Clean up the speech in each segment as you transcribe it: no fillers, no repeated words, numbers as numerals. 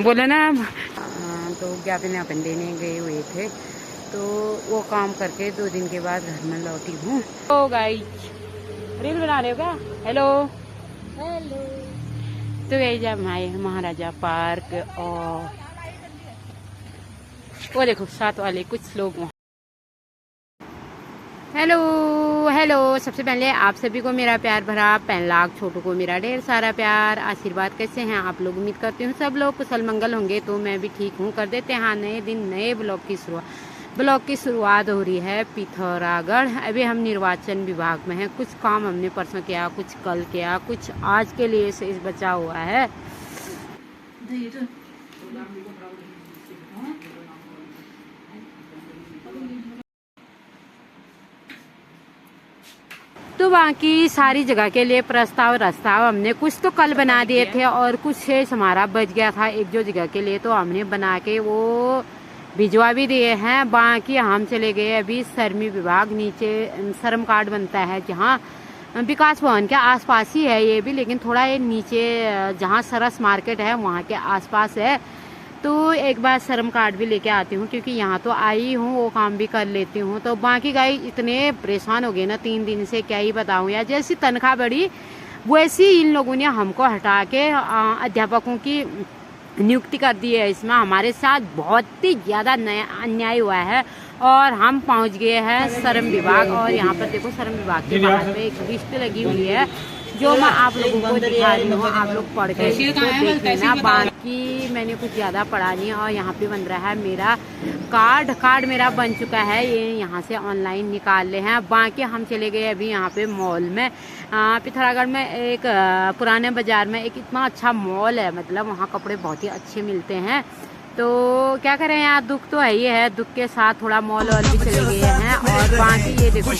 बोला ना। तो ज्ञापन अपन देने गए हुए थे, तो वो काम करके 2 दिन के बाद घर में लौटी हूँ। तो गाइस रील बना रहे हो क्या? Hello hello. तो यही जब आए महाराजा पार्क, और वो देखो साथ वाले कुछ लोग वहाँ। Hello hello. सबसे पहले आप सभी को मेरा प्यार भरा 5 लाख छोटू को मेरा ढेर सारा प्यार आशीर्वाद। कैसे हैं आप लोग? उम्मीद करती हूँ सब लोग कुशल मंगल होंगे। तो मैं भी ठीक हूँ। कर देते हैं हाँ नए दिन नए ब्लॉग की शुरुआत हो रही है पिथौरागढ़। अभी हम निर्वाचन विभाग में हैं। कुछ काम हमने परसों किया, कुछ कल किया, कुछ आज के लिए से बचा हुआ है। तो बाकी सारी जगह के लिए प्रस्ताव हमने कुछ तो कल बना दिए थे, और कुछ शेष हमारा बच गया था एक जो जगह के लिए, तो हमने बना के वो भिजवा भी दिए हैं। बाकी हम चले गए अभी श्रम विभाग। नीचे श्रम कार्ड बनता है, जहाँ विकास भवन के आसपास ही है ये भी, लेकिन थोड़ा ये नीचे जहाँ सरस मार्केट है वहाँ के आसपास है। तो एक बार श्रम कार्ड भी लेके आती हूँ, क्योंकि यहाँ तो आई हूँ, वो काम भी कर लेती हूँ। तो बाकी गाइस इतने परेशान हो गए ना 3 दिन से, क्या ही बताऊँ यार। जैसी तनख्वाह बढ़ी वैसी इन लोगों ने हमको हटा के अध्यापकों की नियुक्ति कर दी है। इसमें हमारे साथ बहुत ही ज़्यादा नया अन्याय हुआ है, और हम पहुँच गए हैं श्रम विभाग। और यहाँ पर देखो श्रम विभाग के बाहर में एक लिस्ट लगी हुई है, जो मैं आप लोगों को दिखा रही हूँ। आप लोग पढ़ के देख लेना। बाकी मैंने कुछ ज़्यादा पढ़ा नहीं। और यहाँ पे बन रहा है मेरा कार्ड मेरा बन चुका है, ये यहाँ से ऑनलाइन निकाल ले हैं। बाकी हम चले गए अभी यहाँ पे मॉल में, पिथौरागढ़ में एक पुराने बाजार में एक इतना अच्छा मॉल है, मतलब वहाँ कपड़े बहुत ही अच्छे मिलते हैं। तो क्या करें यार, दुख तो है ही है। दुख के साथ थोड़ा मॉल और भी चले गए हैं। और बाकी ये देखो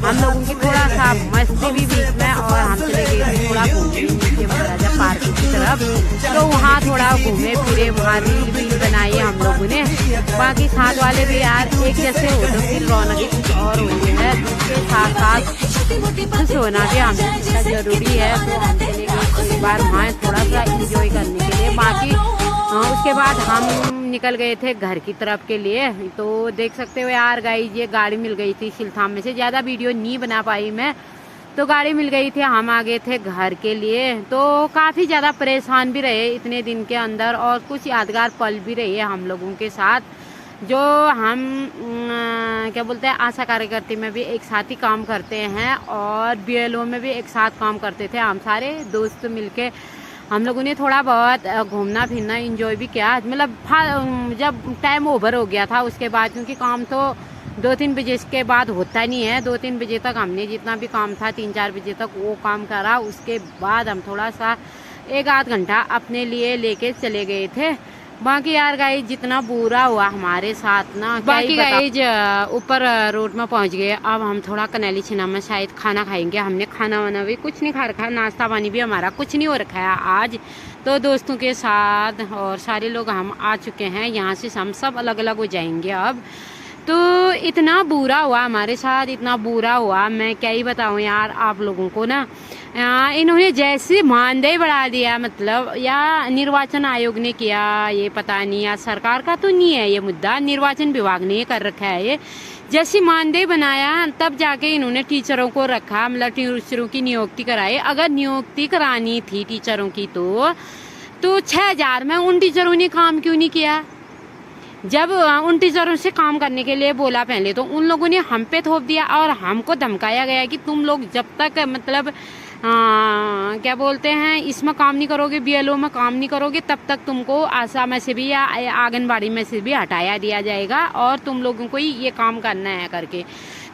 हम लोगों की थोड़ा सा मस्ती भी बीच में, और हम चले गए थे थोड़ा घूमने नीचे महाराजा पार्क की तरफ। तो वहाँ थोड़ा घूमे फिरे, वहाँ रील बनाई हम लोगों ने। बाकी साथ वाले भी यार एक जैसे हो तो फिर रौनक कुछ और होती है। उसके साथ साथ खुश होना भी हमें जरूरी है। तो हम चले गए एक बार वहाँ थोड़ा सा इंजॉय करने के लिए। बाकी उसके बाद हम निकल गए थे घर की तरफ के लिए। तो देख सकते हो यार गाइस, ये गाड़ी मिल गई थी सिलथाम में से। ज़्यादा वीडियो नहीं बना पाई मैं, तो गाड़ी मिल गई थी, हम आ गए थे घर के लिए। तो काफ़ी ज़्यादा परेशान भी रहे इतने दिन के अंदर, और कुछ यादगार पल भी रहे हम लोगों के साथ। जो हम क्या बोलते हैं, आशा कार्यकर्ता में भी एक साथ ही काम करते हैं, और BLO में भी एक साथ काम करते थे। हम सारे दोस्त मिलके हम लोगों ने थोड़ा बहुत घूमना फिरना एंजॉय भी किया। मतलब जब टाइम ओवर हो गया था उसके बाद, क्योंकि काम तो 2-3 बजे के बाद होता नहीं है। 2-3 बजे तक हमने जितना भी काम था 3-4 बजे तक वो काम करा। उसके बाद हम थोड़ा सा 1-आध घंटा अपने लिए लेके चले गए थे। बाकी यार गाइस जितना बुरा हुआ हमारे साथ ना, बाकी गाइस ऊपर रोड में पहुंच गए। अब हम थोड़ा कनैली छिना में शायद खाना खाएंगे। हमने खाना वाना भी कुछ नहीं खा रखा है, नाश्ता पानी भी हमारा कुछ नहीं हो रखा है आज। तो दोस्तों के साथ और सारे लोग हम आ चुके हैं। यहाँ से हम सब अलग अलग हो जाएंगे अब। तो इतना बुरा हुआ हमारे साथ, इतना बुरा हुआ, मैं क्या ही बताऊँ यार आप लोगों को ना। इन्होंने जैसे मानदेय बढ़ा दिया, मतलब या निर्वाचन आयोग ने किया ये पता नहीं, या सरकार का तो नहीं है ये मुद्दा, निर्वाचन विभाग ने ये कर रखा है। ये जैसे मानदेय बनाया तब जाके इन्होंने टीचरों को रखा, मतलब टीचरों की नियुक्ति कराई। अगर नियुक्ति करानी थी टीचरों की तो 6,000 में उन टीचरों ने काम क्यों नहीं किया? जब उन टीचरों से काम करने के लिए बोला पहले, तो उन लोगों ने हम पे थोप दिया और हमको धमकाया गया कि तुम लोग जब तक मतलब क्या बोलते हैं इसमें काम नहीं करोगे, BLO में काम नहीं करोगे, तब तक तुमको आशा में से भी या आंगनबाड़ी में से भी हटाया दिया जाएगा, और तुम लोगों को ही ये काम करना है करके।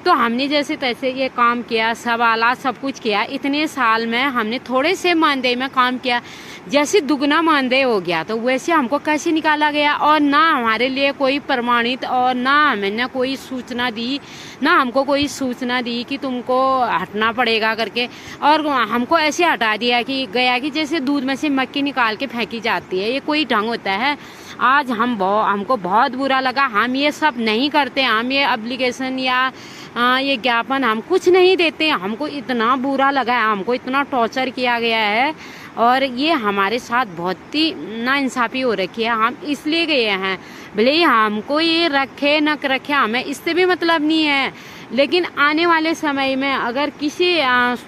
तो हमने जैसे तैसे ये काम किया, सवाला सब कुछ किया। इतने साल में हमने थोड़े से मानदेय में काम किया, जैसे दुगना मानदेय हो गया तो वैसे हमको कैसे निकाला गया। और ना हमारे लिए कोई प्रमाणित, और ना हमने कोई सूचना दी, ना हमको कोई सूचना दी कि तुमको हटना पड़ेगा करके, और हमको ऐसे हटा दिया कि गया कि जैसे दूध में से मक्खी निकाल के फेंकी जाती है। ये कोई ढंग होता है? आज हमको बहुत बुरा लगा। हम ये सब नहीं करते, हम ये एप्लीकेशन या ये ज्ञापन हम कुछ नहीं देते। हमको इतना बुरा लगा है, हमको इतना टॉर्चर किया गया है। और ये हमारे साथ बहुत ही नाइंसाफ़ी हो रखी है। हम इसलिए गए हैं, भले ही हमको ये रखे न रखे, हमें इससे भी मतलब नहीं है, लेकिन आने वाले समय में अगर किसी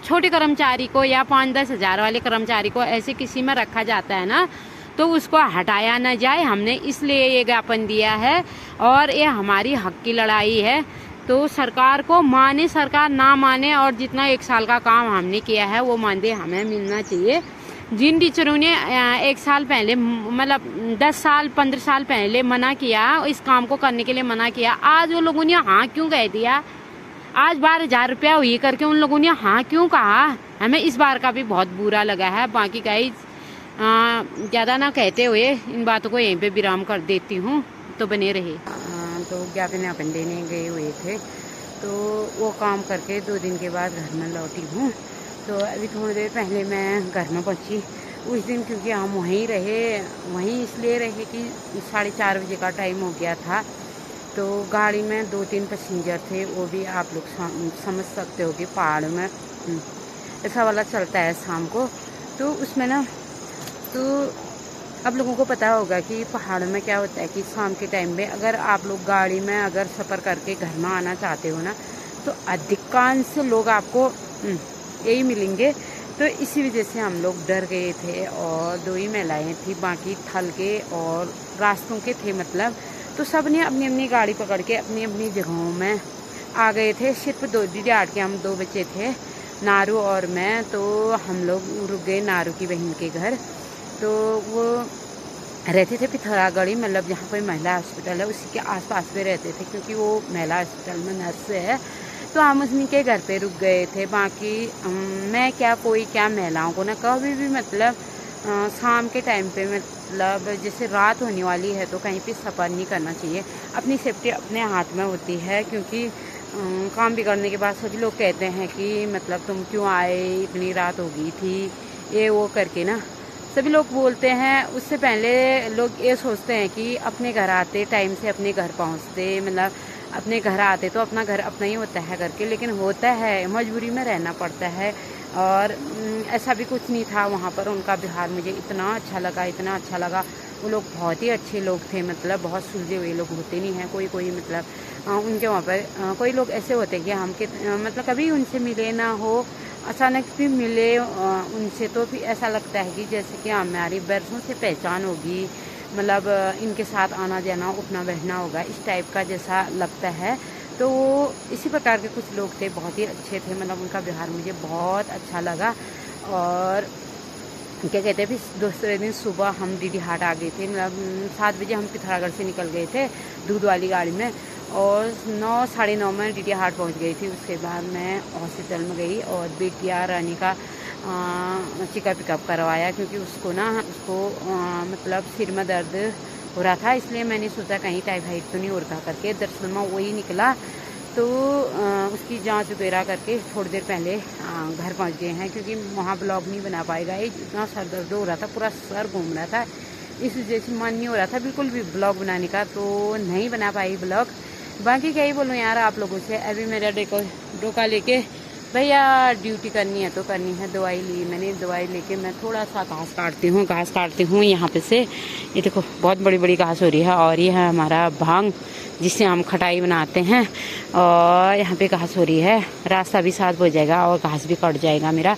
छोटे कर्मचारी को या 5-10 हज़ार वाले कर्मचारी को ऐसे किसी में रखा जाता है ना, तो उसको हटाया न जाए। हमने इसलिए ये ज्ञापन दिया है और ये हमारी हक की लड़ाई है। तो सरकार को माने, सरकार ना माने, और जितना 1 साल का काम हमने किया है वो मानदेय हमें मिलना चाहिए। जिन टीचरों ने 1 साल पहले, मतलब 10 साल 15 साल पहले मना किया, इस काम को करने के लिए मना किया, आज वो लोगों ने हाँ क्यों कह दिया? आज 12,000 रुपया हुई करके उन लोगों ने हाँ क्यों कहा? हमें इस बार का भी बहुत बुरा लगा है। बाकी गाइस ज़्यादा ना कहते हुए इन बातों को यहीं पे विराम कर देती हूँ, तो बने रहे। तो ज्ञापन अपन देने गए हुए थे, तो वो काम करके 2 दिन के बाद घर में लौटी हूँ। तो अभी थोड़ी देर पहले मैं घर में पहुँची। उस दिन क्योंकि हम वहीं रहे, वहीं इसलिए रहे कि 4:30 बजे का टाइम हो गया था। तो गाड़ी में 2-3 पैसेंजर थे, वो भी आप लोग समझ सकते हो कि पहाड़ में ऐसा वाला चलता है शाम को। तो उसमें ना, तो आप लोगों को पता होगा कि पहाड़ों में क्या होता है कि शाम के टाइम में अगर आप लोग गाड़ी में अगर सफ़र करके घर में आना चाहते हो ना, तो अधिकांश लोग आपको यही मिलेंगे। तो इसी वजह से हम लोग डर गए थे, और 2 ही महिलाएँ थी, बाकी थल के और रास्तों के थे मतलब। तो सब ने अपनी अपनी गाड़ी पकड़ के अपनी अपनी जगहों में आ गए थे। सिर्फ 2 के हम 2 बच्चे थे, नारू और मैं। तो हम लोग रुक गए नारू की बहन के घर। तो वो रहते थे पिथौरागढ़ी, मतलब जहाँ पर महिला हॉस्पिटल है उसी के आसपास में रहते थे, क्योंकि वो महिला हॉस्पिटल में नर्स है। तो हम उन्हीं के घर पे रुक गए थे। बाकी मैं क्या, कोई क्या, महिलाओं को ना कभी भी मतलब शाम के टाइम पे, मतलब जैसे रात होने वाली है तो कहीं पे सफ़र नहीं करना चाहिए। अपनी सेफ्टी अपने हाथ में होती है, क्योंकि काम बिगड़ने के बाद सभी लोग कहते हैं कि मतलब तुम क्यों आए, इतनी रात हो गई थी, ये वो करके ना सभी लोग बोलते हैं। उससे पहले लोग ये सोचते हैं कि अपने घर आते टाइम से अपने घर पहुंचते, मतलब अपने घर आते तो अपना घर अपना ही होता है करके, लेकिन होता है मजबूरी में रहना पड़ता है। और ऐसा भी कुछ नहीं था वहाँ पर। उनका व्यवहार मुझे इतना अच्छा लगा, इतना अच्छा लगा। वो लोग बहुत ही अच्छे लोग थे, मतलब बहुत सुलझे हुए लोग होते नहीं हैं कोई मतलब उनके वहाँ पर कोई लोग ऐसे होते हैं कि हम के मतलब कभी उनसे मिले ना हो, अचानक भी मिले उनसे, तो भी ऐसा लगता है कि जैसे कि हमारी बरसों से पहचान होगी, मतलब इनके साथ आना जाना उठना बैठना होगा, इस टाइप का जैसा लगता है। तो इसी प्रकार के कुछ लोग थे, बहुत ही अच्छे थे, मतलब उनका व्यवहार मुझे बहुत अच्छा लगा। और क्या कहते हैं, फिर दूसरे दिन सुबह हम डीडी हाट आ गए थे, मतलब 7 बजे हम पिथौरागढ़ से निकल गए थे दूध वाली गाड़ी में, और 9 साढ़े 9 में डीडी हाट पहुंच गई थी। उसके बाद मैं हॉस्पिटल में गई और बेटिया रानी का चेकअप पिकअप करवाया, क्योंकि उसको मतलब सिर में दर्द हो रहा था, इसलिए मैंने सोचा कहीं टाइफाइड तो नहीं हो रहा करके। दरअसल में वही निकला। तो उसकी जांच वगैरह करके थोड़ी देर पहले घर पहुंच गए हैं, क्योंकि वहाँ ब्लॉग नहीं बना पाएगा। इतना सर दर्द हो रहा था, पूरा सर घूम रहा था, इस वजह से मन नहीं हो रहा था बिल्कुल भी ब्लॉग बनाने का, तो नहीं बना पाई ब्लॉग। बाकी क्या ही बोलूँ यार आप लोगों से। अभी मेरा डोका लेके भैया ड्यूटी करनी है तो करनी है। दवाई ली मैंने, दवाई लेके मैं थोड़ा सा घास काटती हूँ यहाँ पे से। ये देखो बहुत बड़ी बड़ी घास हो रही है, और ये है हमारा भांग जिससे हम खटाई बनाते हैं, और यहाँ पे घास हो रही है। रास्ता भी साफ हो जाएगा और घास भी कट जाएगा मेरा।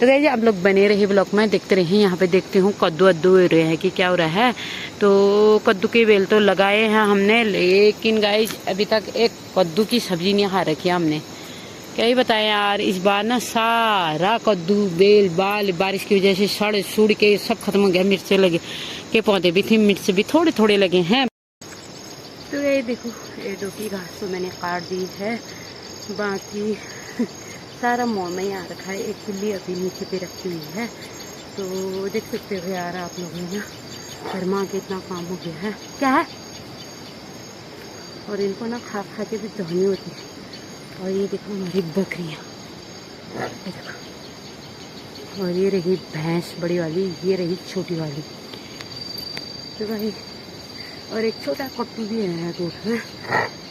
तो गाइस आप लोग बने रहे ब्लॉग में, देखते रहे। यहाँ पे देखती हूँ कद्दू हो रहे हैं कि क्या हो रहा है। तो कद्दू के बेल तो लगाए हैं हमने, लेकिन गाइस अभी तक एक कद्दू की सब्जी नहीं खा रखी है हमने। क्या ही बताएं यार, इस बार ना सारा कद्दू बेल बाल बारिश की वजह से सड़ सुड़ के सब खत्म हो गया। मिर्चे लगे के पौधे भी थे, मिर्च भी थोड़े थोड़े लगे हैं। तो ये देखो, ये डोकी घास तो मैंने काट दी है, बाकी सारा मुँह में ही आ रखा है। एक बिल्ली अभी नीचे पे रखी हुई है, तो देख सकते हो यार आप लोग ना, शर्मा के इतना काम हो गया है। क्या है, और इनको ना खा खा के भी धोनी होती है। और ये देखो हमारी बकरियाँ, और ये रही भैंस बड़ी वाली, ये रही छोटी वाली। तो भाई, और एक छोटा कट्टू भी है दूध में।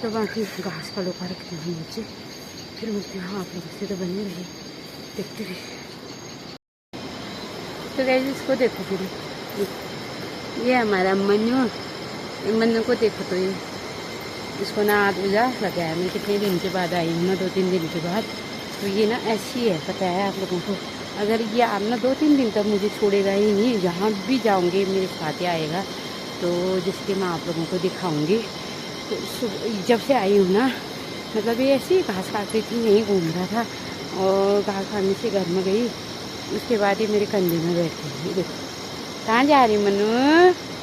तो बाकी घास का लोका रखते हैं नीचे, फिर मिलते हैं आप लोगों से। तो बने रहे, देखते रहे। तो गाइस इसको देखो फिर, ये हमारा मन्नू, मन्नू को देखो। तो ये इसको ना आज उजा लगाया मैं, कितने दिन के बाद आई हूँ ना, 2-3 दिन के बाद। तो ये ना ऐसी है, पता है आप लोगों को। अगर ये आप ना 2-3 दिन तक मुझे छोड़ेगा ही नहीं, जहाँ भी जाऊँगी मेरे साथ ही आएगा। तो जिसके मैं आप लोगों को दिखाऊँगी। तो जब से आई हूँ ना, मतलब ये ऐसी घास काट रही थी, यहीं घूम रहा था और घास खाने से घर में गई। उसके बाद ये मेरे कंधे में बैठी। देखो कहाँ जा रही मनु,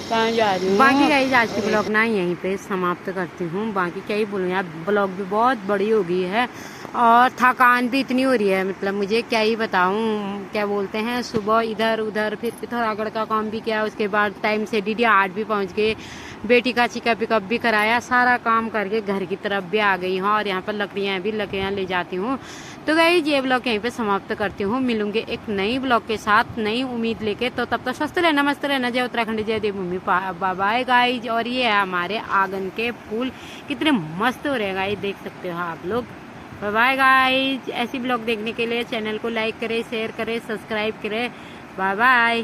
कहाँ जा रही हूँ। बाकी गाइस आज की ब्लॉग ना यहीं पे समाप्त करती हूँ। बाकी क्या ही बोलूँ यार, ब्लॉग भी बहुत बड़ी हो गई है और थकान भी इतनी हो रही है, मतलब मुझे क्या ही बताऊँ। क्या बोलते हैं, सुबह इधर उधर फिर पिथौरागढ़ का काम भी किया, उसके बाद टाइम से DD 8 भी पहुँच गए, बेटी का चिकअप पिकअप भी कराया, सारा काम करके घर की तरफ भी आ गई हूँ और यहाँ पर लकड़ियाँ ले जाती हूँ। तो गाइस ये ब्लॉग यहीं पे समाप्त करती हूँ। मिलूंगे एक नई ब्लॉग के साथ, नई उम्मीद लेके। तो तब तक स्वस्थ रहना, मस्त रहना। जय उत्तराखंड, जय देवभूमि, बाय गाइस। और ये है हमारे आंगन के फूल, कितने मस्त हो रहे हैं गाइस, देख सकते हो आप लोग। Bye guys. ऐसी ब्लॉग देखने के लिए चैनल को लाइक करें, शेयर करें, सब्सक्राइब करें। Bye bye.